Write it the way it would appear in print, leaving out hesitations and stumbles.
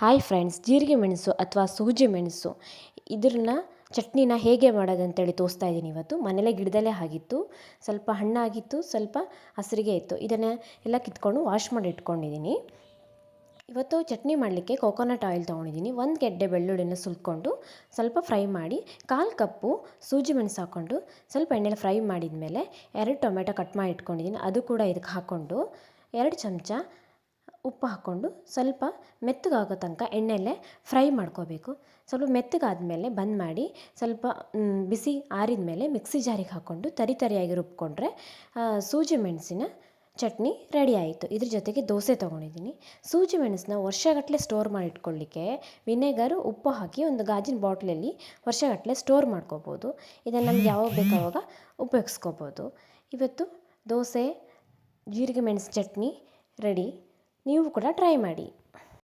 Hi friends, ಜೀರಿಗೆ ಮೆಣಸು ಅಥವಾ ಸೂಜಿ ಮೆಣಸು ಇದನ್ನ ಚಟ್ನಿನ ಹೇಗೆ ಮಾಡೋದಂತೇಳಿ ತೋರಿಸ್ತಾ ಇದ್ದೀನಿ. ಇವತ್ತು ಮನೇಲೇ ಗಿಡದಲ್ಲೇ ಆಗಿತ್ತು, ಸ್ವಲ್ಪ ಹಣ್ಣಾಗಿತ್ತು, ಸ್ವಲ್ಪ ಹಸಿರಿಗೆ ಇತ್ತು. ಇದನ್ನು ಎಲ್ಲ ಕಿತ್ಕೊಂಡು ವಾಶ್ ಮಾಡಿ ಇಟ್ಕೊಂಡಿದ್ದೀನಿ. ಇವತ್ತು ಚಟ್ನಿ ಮಾಡಲಿಕ್ಕೆ ಕೋಕೋನಟ್ ಆಯಿಲ್ ತೊಗೊಂಡಿದ್ದೀನಿ. 1 ಗೆಡ್ಡೆ ಬೆಳ್ಳುಳ್ಳಿನ ಸುಲ್ಕೊಂಡು ಸ್ವಲ್ಪ ಫ್ರೈ ಮಾಡಿ, 1/4 ಕಪ್ಪು ಸೂಜಿ ಮೆಣಸು ಹಾಕ್ಕೊಂಡು ಸ್ವಲ್ಪ ಎಣ್ಣೆಲಿ ಫ್ರೈ ಮಾಡಿದ ಮೇಲೆ 2 ಟೊಮೆಟೊ ಕಟ್ ಮಾಡಿ ಇಟ್ಕೊಂಡಿದ್ದೀನಿ. ಅದು ಕೂಡ ಇದಕ್ಕೆ ಹಾಕ್ಕೊಂಡು 2 ಚಮಚ ಉಪ್ಪು ಹಾಕ್ಕೊಂಡು ಸ್ವಲ್ಪ ಮೆತ್ತಗಾಗೋ ತನಕ ಎಣ್ಣೆಯಲ್ಲೇ ಫ್ರೈ ಮಾಡ್ಕೋಬೇಕು. ಸ್ವಲ್ಪ ಮೆತ್ತಗಾದ್ಮೇಲೆ ಬಂದ್ ಮಾಡಿ ಸ್ವಲ್ಪ ಬಿಸಿ ಆರಿದ ಮೇಲೆ ಮಿಕ್ಸಿ ಜಾರಿಗೆ ಹಾಕ್ಕೊಂಡು ತರಿಯಾಗಿ ರುಬ್ಕೊಂಡ್ರೆ ಸೂಜಿ ಮೆಣಸಿನ ಚಟ್ನಿ ರೆಡಿ ಆಯಿತು. ಇದ್ರ ಜೊತೆಗೆ ದೋಸೆ ತೊಗೊಂಡಿದ್ದೀನಿ. ಸೂಜಿ ಮೆಣಸನ್ನ ವರ್ಷಗಟ್ಟಲೆ ಸ್ಟೋರ್ ಮಾಡಿ ಇಟ್ಕೊಳ್ಳಿಕ್ಕೆ ವಿನೆಗರು, ಉಪ್ಪು ಹಾಕಿ ಒಂದು ಗಾಜಿನ ಬಾಟ್ಲಲ್ಲಿ ವರ್ಷಗಟ್ಟಲೆ ಸ್ಟೋರ್ ಮಾಡ್ಕೋಬೋದು. ಇದನ್ನು ನಮ್ಗೆ ಯಾವಾಗ ಬೇಕು ಆವಾಗ ಉಪಯೋಗಿಸ್ಕೋಬೋದು. ಇವತ್ತು ದೋಸೆ ಜೀರಿಗೆ ಮೆಣಸು ಚಟ್ನಿ ರೆಡಿ. ನೀವು ಕೂಡ ಟ್ರೈ ಮಾಡಿ.